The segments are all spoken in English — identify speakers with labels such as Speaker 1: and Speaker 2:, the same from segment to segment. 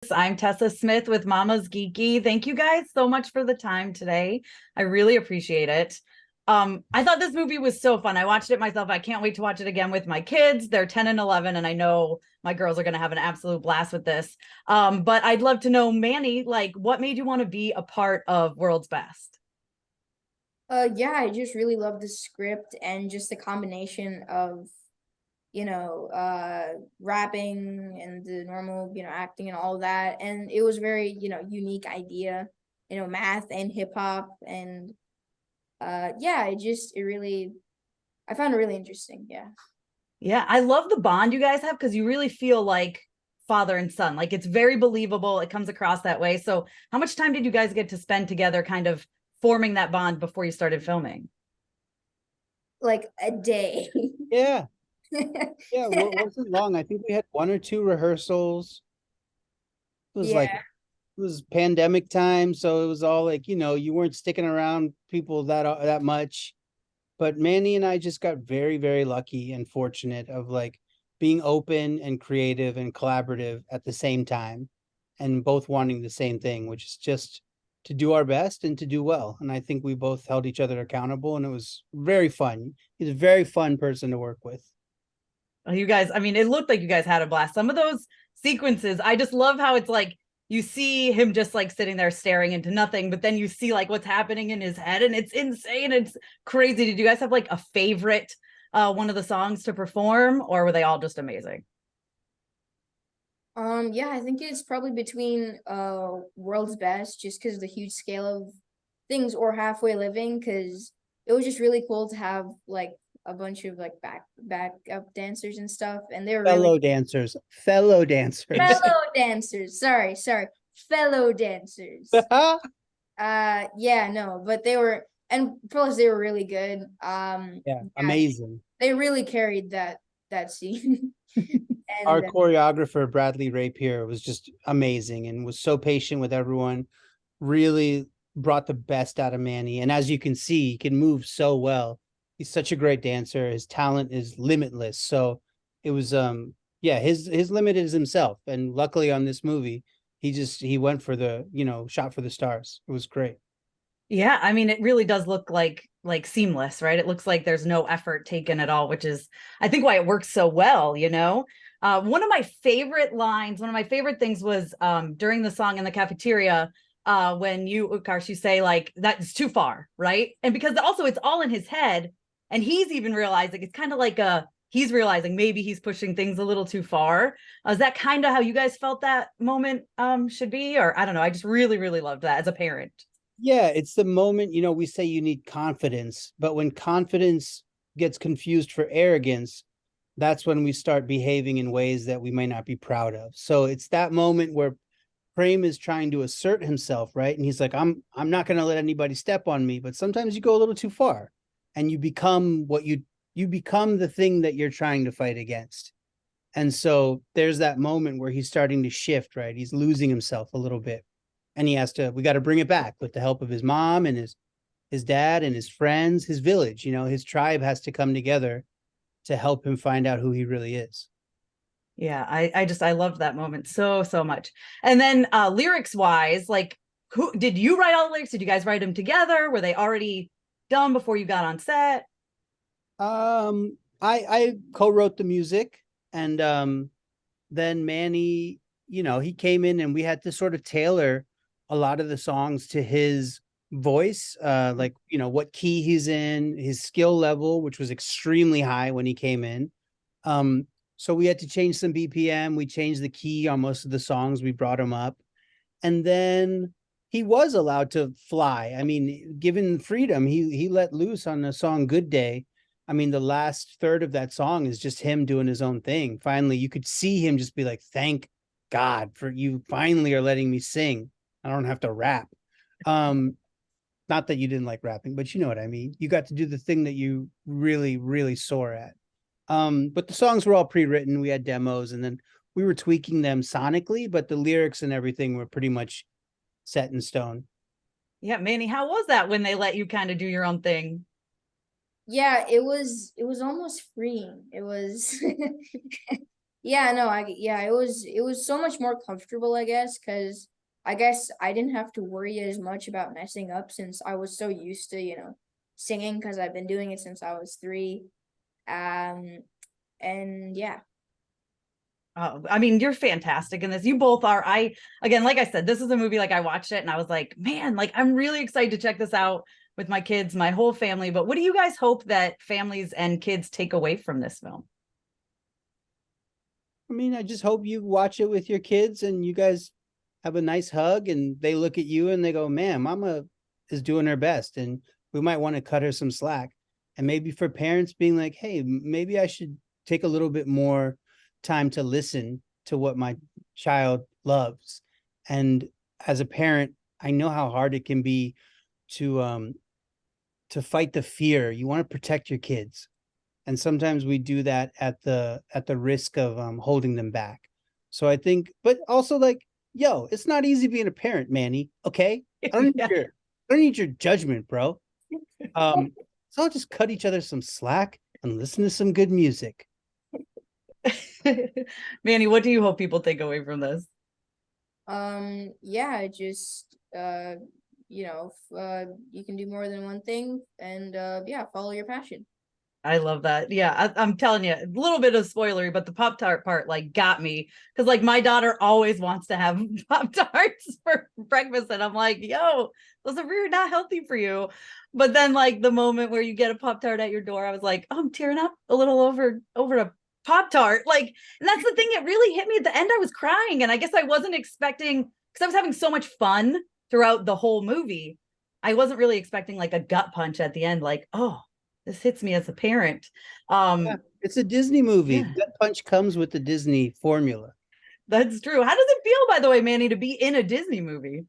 Speaker 1: I'm Tessa Smith with Mama's Geeky. Thank you guys so much for the time today. I really appreciate it. I thought this movie was so fun. I watched it myself. I can't wait to watch it again with my kids. They're 10 and 11, and I know my girls are going to have an absolute blast with this. But I'd love to know, Manny, like, what made you want to be a part of World's Best?
Speaker 2: Yeah, I just really love the script and just the combination of, rapping and the normal, acting and all that. And it was very, unique idea, math and hip hop. And yeah, I found it really interesting. Yeah.
Speaker 1: Yeah, I love the bond you guys have because you really feel like father and son. Like it's very believable. It comes across that way. So, how much time did you guys get to spend together, kind of forming that bond before you started filming?
Speaker 2: Like a day.
Speaker 3: Yeah, yeah, it wasn't long. I think we had one or two rehearsals. It was like
Speaker 2: Yeah.
Speaker 3: it was pandemic time, so it was all like, you weren't sticking around people that much. But Manny and I just got very, very lucky and fortunate of like being open and creative and collaborative at the same time and both wanting the same thing, which is just to do our best and to do well. And I think we both held each other accountable and it was very fun. He's a very fun person to work with.
Speaker 1: You guys, I mean, it looked like you guys had a blast. Some of those sequences, I just love how it's like you see him just like sitting there staring into nothing, but then you see like what's happening in his head, and it's insane. It's crazy. Did you guys have like a favorite one of the songs to perform, or were they all just amazing?
Speaker 2: Yeah, I think it's probably between World's Best just because of the huge scale of things or Halfway Living because it was just really cool to have like a bunch of like backup dancers and stuff and they were really
Speaker 3: Fellow dancers, fellow dancers.
Speaker 2: fellow dancers. Sorry. Fellow dancers. Yeah, no, but they were and plus they were really good.
Speaker 3: Yeah,
Speaker 2: Yeah,
Speaker 3: amazing.
Speaker 2: they really carried that scene.
Speaker 3: Our
Speaker 2: And
Speaker 3: choreographer, Bradley Rapier, was just amazing and was so patient with everyone, really brought the best out of Manny. And as you can see, he can move so well. He's such a great dancer. His talent is limitless. So it was yeah, his limit is himself. And luckily on this movie, he went for the, shot for the stars. It was great.
Speaker 1: Yeah, I mean, it really does look like seamless, right? It looks like there's no effort taken at all, which is, I think, why it works so well, you know? One of my favorite lines, one of my favorite things was during the song in the cafeteria, when you, Utkarsh, you say, like, that's too far, right? And because also it's all in his head, and he's even realizing it's kind of like he's realizing maybe he's pushing things a little too far. Is that kind of how you guys felt that moment should be? Or I don't know. I just really, really loved that as a parent.
Speaker 3: Yeah, it's the moment, we say you need confidence, but when confidence gets confused for arrogance, that's when we start behaving in ways that we might not be proud of. So it's that moment where Prem is trying to assert himself, right? And he's like, I'm not going to let anybody step on me, but sometimes you go a little too far and you become you become the thing that you're trying to fight against. And so there's that moment where he's starting to shift, right? He's losing himself a little bit. And we got to bring it back with the help of his mom and his dad and his friends, his village, his tribe has to come together to help him find out who he really is.
Speaker 1: Yeah, I loved that moment so much. And then lyrics wise, like who did you write all the lyrics? Did you guys write them together? Were they already done before you got on set?
Speaker 3: I co-wrote the music and then Manny, he came in and we had to sort of tailor a lot of the songs to his voice, like, what key he's in, his skill level, which was extremely high when he came in. So we had to change some BPM. We changed the key on most of the songs. We brought him up. And then he was allowed to fly. I mean, given freedom, he let loose on the song Good Day. I mean, the last third of that song is just him doing his own thing. Finally, you could see him just be like, thank God for you finally are letting me sing. I don't have to rap. Um, Not that you didn't like rapping, but you know what I mean. You got to do the thing that you really, really soar at. But the songs were all pre-written. We had demos and then we were tweaking them sonically, but the lyrics and everything were pretty much set in stone.
Speaker 1: Yeah, Manny, how was that when they let you kind of do your own thing?
Speaker 2: yeah, it was almost freeing. It was Yeah, no, it was so much more comfortable, I guess, because I guess I didn't have to worry as much about messing up since I was so used to, singing because I've been doing it since I was 3. Um, and yeah.
Speaker 1: I mean, you're fantastic in this. You both are. Again, like I said, this is a movie, like I watched it and I was like, man, like I'm really excited to check this out with my kids, my whole family. But what do you guys hope that families and kids take away from this film?
Speaker 3: I mean, I just hope you watch it with your kids and you guys have a nice hug and they look at you and they go, man, mama is doing her best. And we might want to cut her some slack. And maybe for parents being like, hey, maybe I should take a little bit more time to listen to what my child loves. And as a parent, I know how hard it can be to fight the fear. You want to protect your kids. And sometimes we do that at the risk of holding them back. So I think, but also like, yo, it's not easy being a parent, Manny. Okay,
Speaker 1: Yeah.
Speaker 3: I don't need your judgment, bro. So I'll just cut each other some slack and listen to some good music.
Speaker 1: Manny, what do you hope people take away from this?
Speaker 2: Yeah, just you can do more than one thing, and yeah, follow your passion.
Speaker 1: I love that. Yeah, I'm telling you, a little bit of spoilery, but the Pop-Tart part like got me because like my daughter always wants to have Pop-Tarts for breakfast, and I'm like, yo, those are really not healthy for you. But then like the moment where you get a Pop-Tart at your door, I was like, oh, I'm tearing up a little over a Pop-Tart. Like, and that's the thing, it really hit me at the end. I was crying, and I guess I wasn't expecting because I was having so much fun throughout the whole movie. I wasn't really expecting like a gut punch at the end, like, oh, this hits me as a parent.
Speaker 3: Yeah, it's a Disney movie.
Speaker 1: Yeah,
Speaker 3: Gut punch comes with the Disney formula.
Speaker 1: that's true. How does it feel, by the way, Manny, to be in a Disney movie?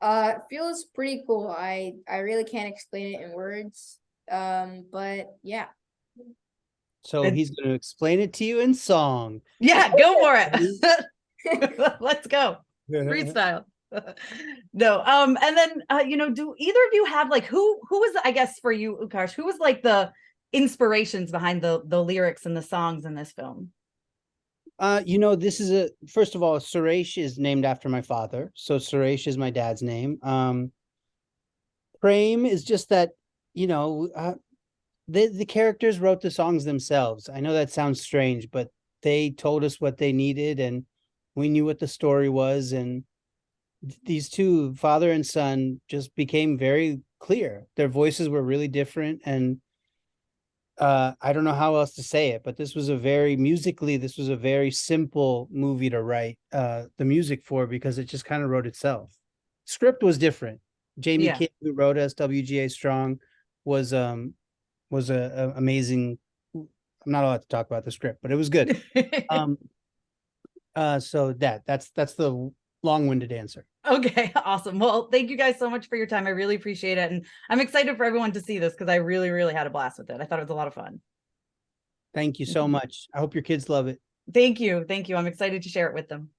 Speaker 2: It feels pretty cool. I really can't explain it in words. But yeah.
Speaker 3: So he's going to explain it to you in song.
Speaker 1: Yeah, go for it. Let's go. Freestyle. No, and then do either of you have like who was, I guess for you, Utkarsh, who was like the inspirations behind the lyrics and the songs in this film?
Speaker 3: This is first of all, Suresh is named after my father. So Suresh is my dad's name. Prem is just that, the characters wrote the songs themselves. I know that sounds strange, but they told us what they needed and we knew what the story was. And these two, father and son, just became very clear. Their voices were really different. And I don't know how else to say it, but this was a very simple movie to write the music for because it just kind of wrote itself. Script was different. Jamie
Speaker 1: Yeah.
Speaker 3: King, who wrote us, WGA Strong, was a amazing. I'm not allowed to talk about the script, but it was good. So that's the long-winded answer.
Speaker 1: Okay, awesome. Well, thank you guys so much for your time. I really appreciate it. And I'm excited for everyone to see this because I really, really had a blast with it. I thought it was a lot of fun.
Speaker 3: Thank you so much. I hope your kids love it.
Speaker 1: Thank you. Thank you. I'm excited to share it with them.